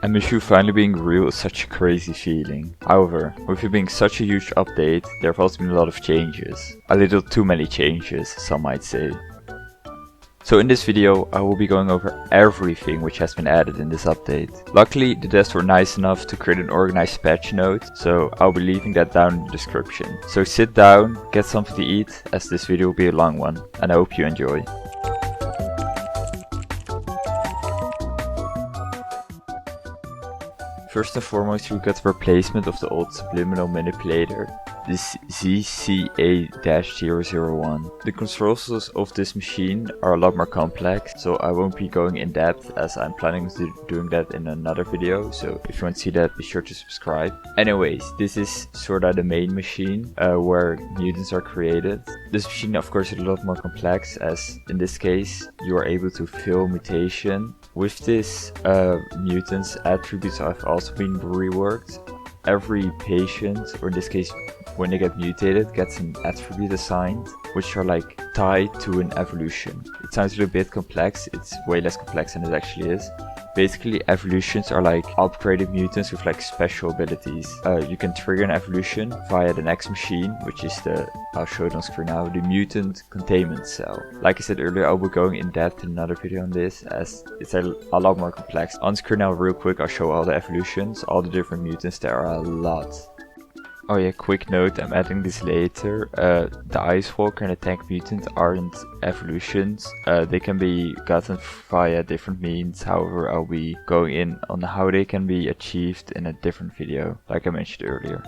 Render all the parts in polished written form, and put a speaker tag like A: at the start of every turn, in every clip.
A: And Mishu finally being real is such a crazy feeling. However, with it being such a huge update, there have also been a lot of changes. A little too many changes, some might say. So in this video, I will be going over everything which has been added in this update. Luckily, the devs were nice enough to create an organized patch note, so I'll be leaving that down in the description. So sit down, get something to eat, as this video will be a long one, and I hope you enjoy. First and foremost, we got the replacement of the old subliminal manipulator, this ZCA-001. The controls of this machine are a lot more complex, so I won't be going in depth as I'm planning to doing that in another video, so if you want to see that, be sure to subscribe. Anyways, this is sorta the main machine where mutants are created. This machine of course is a lot more complex, as in this case you are able to fill mutation. With this, mutants attributes have also been reworked. Every patient, or in this case when they get mutated, gets an attribute assigned, which are like tied to an evolution. It sounds a little bit complex, it's way less complex than it actually is. Basically, evolutions are like upgraded mutants with like special abilities. You can trigger an evolution via the next machine, which is I'll show it on screen now, the mutant containment cell. Like I said earlier, I'll be going in depth in another video on this, as it's a lot more complex. On screen now, real quick, I'll show all the evolutions, all the different mutants. There are a lot. Oh yeah, quick note, I'm adding this later. The Ice Walker and the Tank Mutant aren't evolutions. They can be gotten via different means. However, I'll be going in on how they can be achieved in a different video, like I mentioned earlier.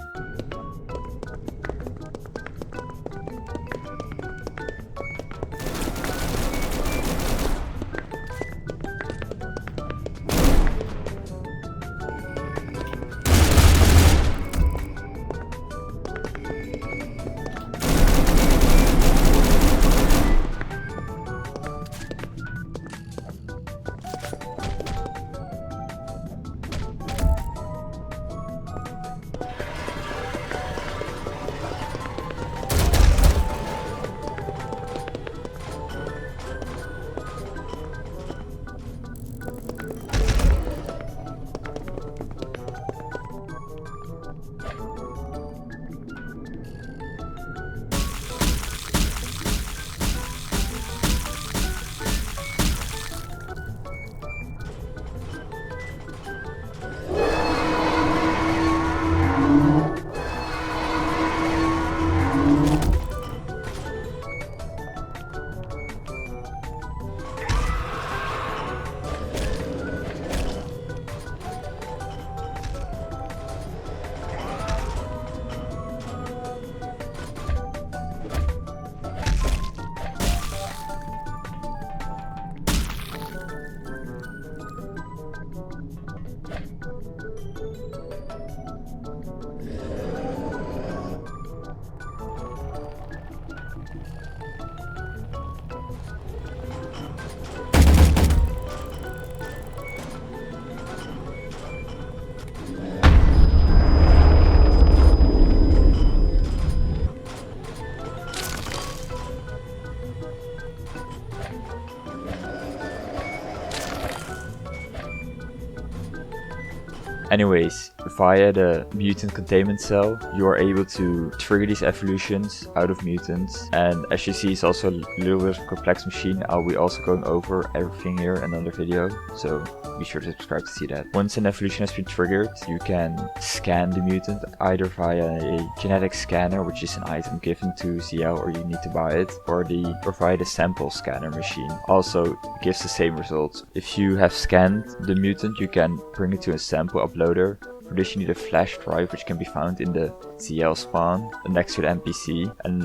A: Anyways, via the mutant containment cell, you are able to trigger these evolutions out of mutants. And as you see, it's also a little bit of a complex machine. I'll be also going over everything here in another video, so be sure to subscribe to see that. Once an evolution has been triggered, you can scan the mutant either via a genetic scanner, which is an item given to ZL or you need to buy it, or via the sample scanner machine. Also gives the same results. If you have scanned the mutant, you can bring it to a sample uploader. For this you need a flash drive, which can be found in the ZL spawn next to the NPC, and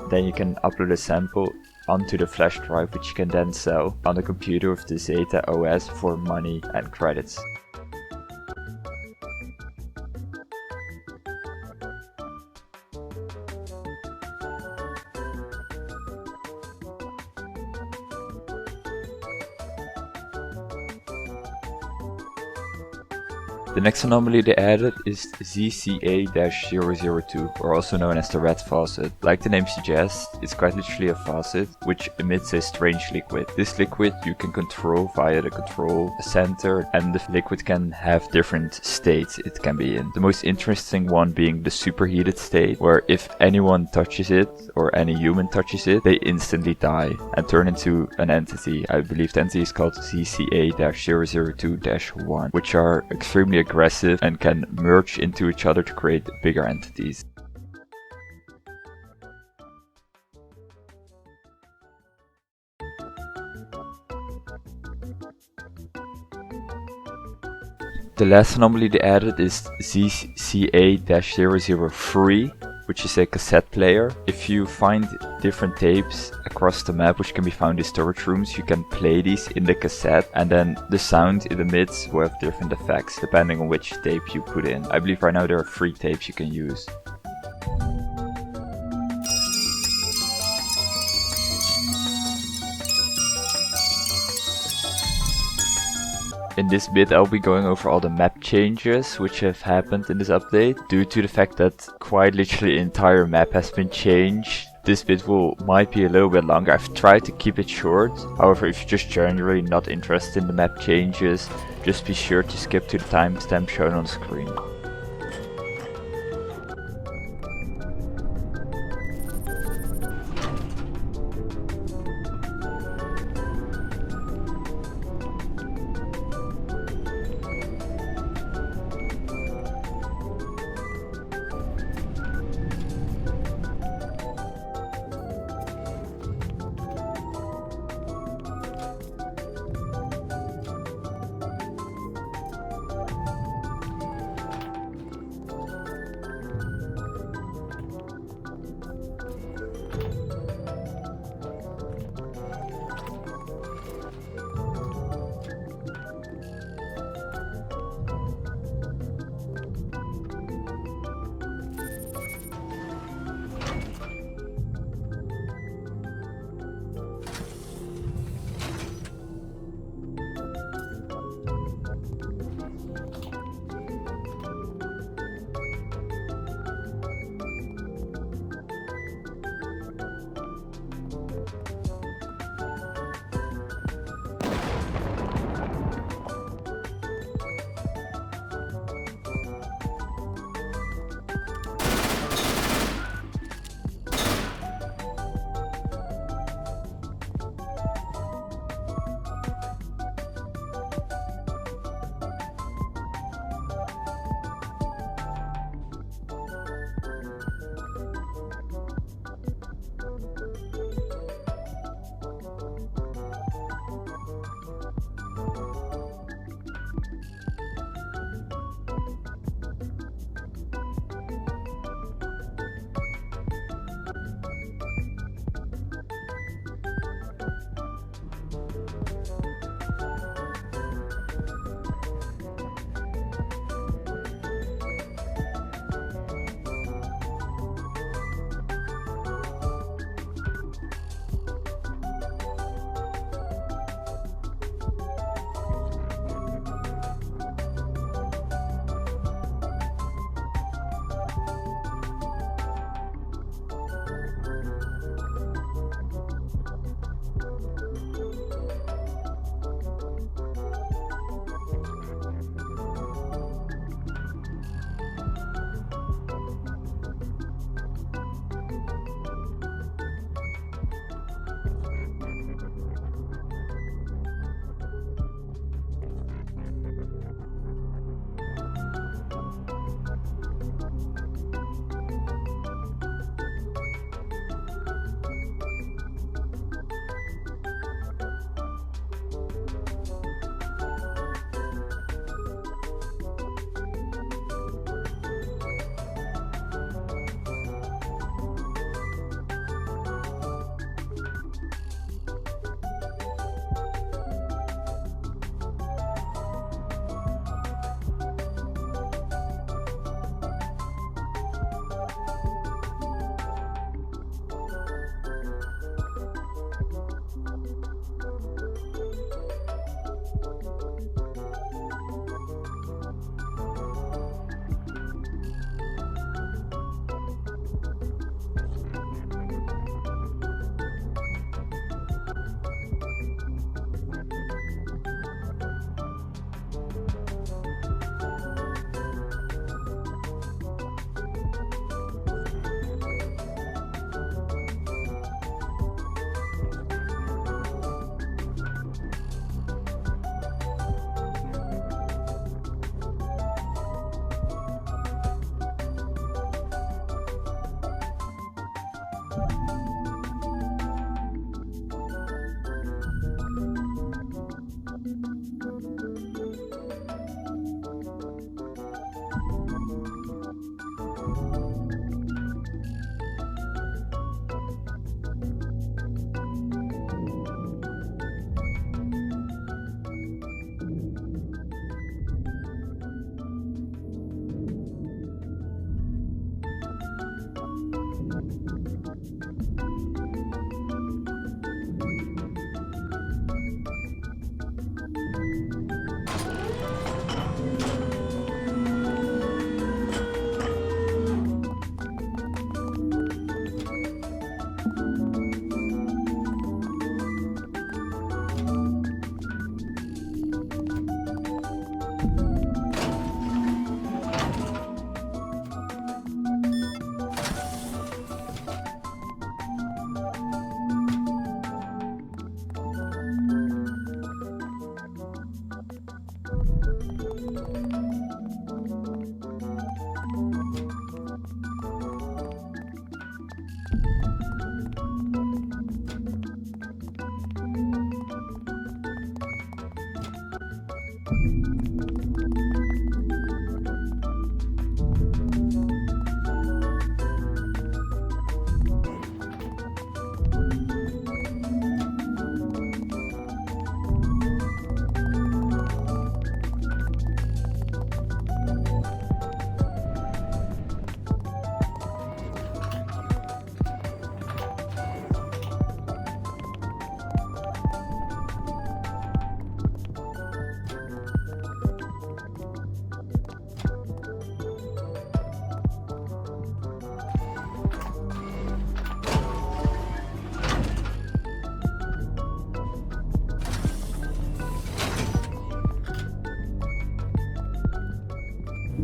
A: then you can upload a sample onto the flash drive, which you can then sell on the computer with the ZetaOS for money and credits. The next anomaly they added is ZCA-002, or also known as the red faucet. Like the name suggests, it's quite literally a faucet which emits a strange liquid. This liquid you can control via the control center, and the liquid can have different states it can be in. The most interesting one being the superheated state, where if anyone touches it or any human touches it, they instantly die and turn into an entity. I believe the entity is called ZCA-002-1, which are extremely aggressive and can merge into each other to create bigger entities. The last anomaly they added is ZCA-003, which is a cassette player. If you find different tapes across the map which can be found in storage rooms, you can play these in the cassette, and then the sound it emits will have different effects depending on which tape you put in. I believe right now there are 3 tapes you can use. In this bit I'll be going over all the map changes which have happened in this update. Due to the fact that quite literally the entire map has been changed, this bit might be a little bit longer. I've tried to keep it short. However, if you're just generally not interested in the map changes, just be sure to skip to the timestamp shown on the screen.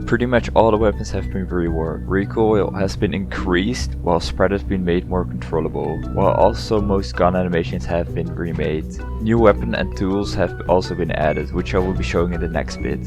A: Pretty much all the weapons have been reworked. Recoil has been increased, while spread has been made more controllable, while also most gun animations have been remade. New weapon and tools have also been added, which I will be showing in the next bit.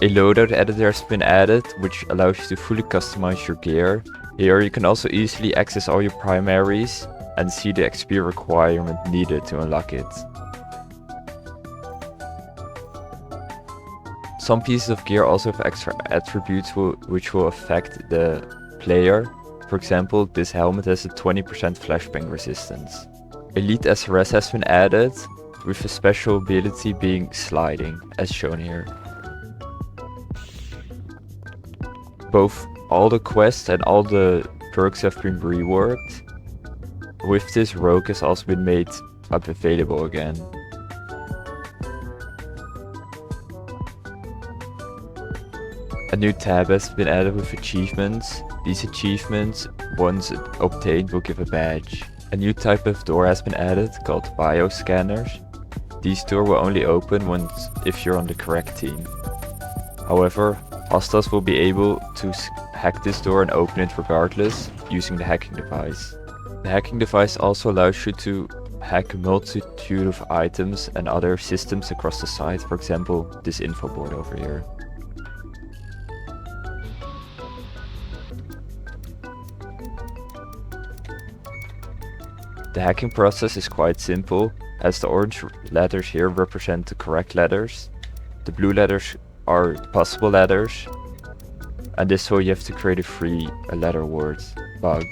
A: A loadout editor has been added, which allows you to fully customize your gear. Here you can also easily access all your primaries and see the XP requirement needed to unlock it. Some pieces of gear also have extra attributes which will affect the player. For example, this helmet has a 20% flashbang resistance. Elite SRS has been added, with a special ability being sliding, as shown here. Both all the quests and all the perks have been reworked. With this, Rogue has also been made available again. A new tab has been added with achievements. These achievements, once obtained, will give a badge. A new type of door has been added called Bioscanners. These doors will only open once if you're on the correct team. However, hostiles will be able to hack this door and open it regardless using the hacking device. The hacking device also allows you to hack a multitude of items and other systems across the site, for example this info board over here. The hacking process is quite simple, as the orange letters here represent the correct letters. The blue letters are possible letters, and this way you have to create a free letter word bug.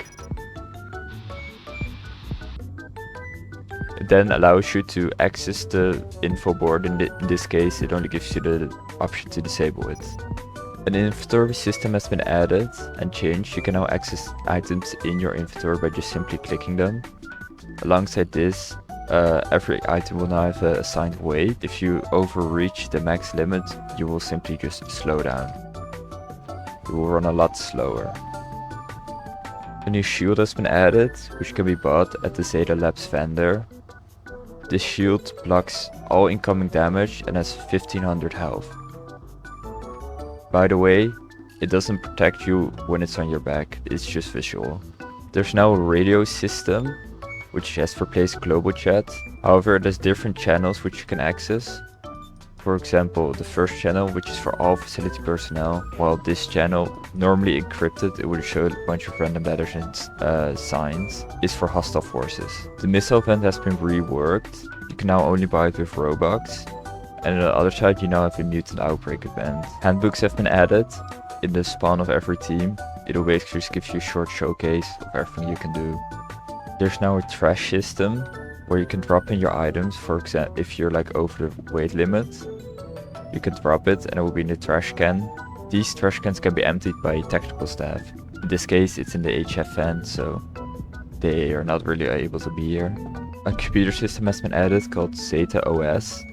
A: It then allows you to access the info board. In this case it only gives you the option to disable it. An inventory system has been added and changed. You can now access items in your inventory by just simply clicking them. Alongside this, every item will now have an assigned weight. If you overreach the max limit, you will simply just slow down. You will run a lot slower. A new shield has been added, which can be bought at the Zeta Labs vendor. This shield blocks all incoming damage and has 1500 health. By the way, it doesn't protect you when it's on your back, it's just visual. There's now a radio system, which has replaced global chat. However, there's different channels which you can access. For example, the first channel, which is for all facility personnel, while this channel, normally encrypted, it would show a bunch of random letters and signs, is for hostile forces. The missile event has been reworked. You can now only buy it with Robux. And on the other side, you now have a Mutant Outbreak event. Handbooks have been added. in the spawn of every team, it'll basically just give you a short showcase of everything you can do. There's now a trash system where you can drop in your items. For example, if you're like over the weight limit, you can drop it and it will be in the trash can. These trash cans can be emptied by technical staff. In this case, it's in the HF vent, so they are not really able to be here. A computer system has been added called ZetaOS.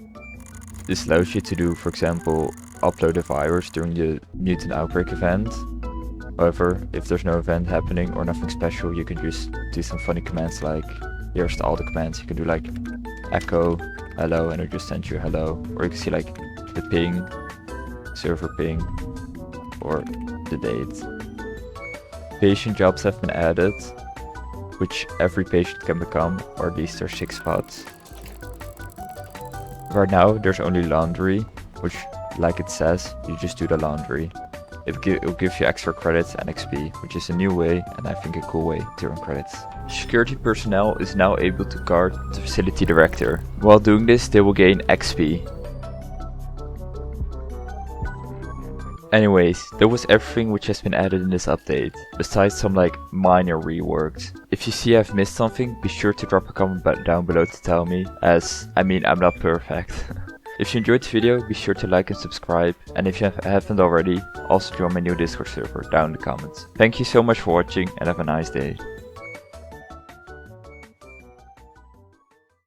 A: This allows you to do, for example, upload a virus during the mutant outbreak event. However, if there's no event happening or nothing special, you can just do some funny commands like, here's all the commands. You can do like echo, hello, and it'll just send you hello. Or you can see like the ping, server ping, or the date. Patient jobs have been added, which every patient can become, or at least there's 6 spots. Right now there's only laundry, which, like it says, you just do the laundry. It'll give you extra credits and XP, which is a new way and I think a cool way to earn credits. Security personnel is now able to guard the facility director. While doing this, they will gain XP. Anyways, that was everything which has been added in this update, besides some like minor reworks. If you see I've missed something, be sure to drop a comment down below to tell me, as I mean I'm not perfect. If you enjoyed the video, be sure to like and subscribe, and if you haven't already, also join my new Discord server down in the comments. Thank you so much for watching and have a nice day.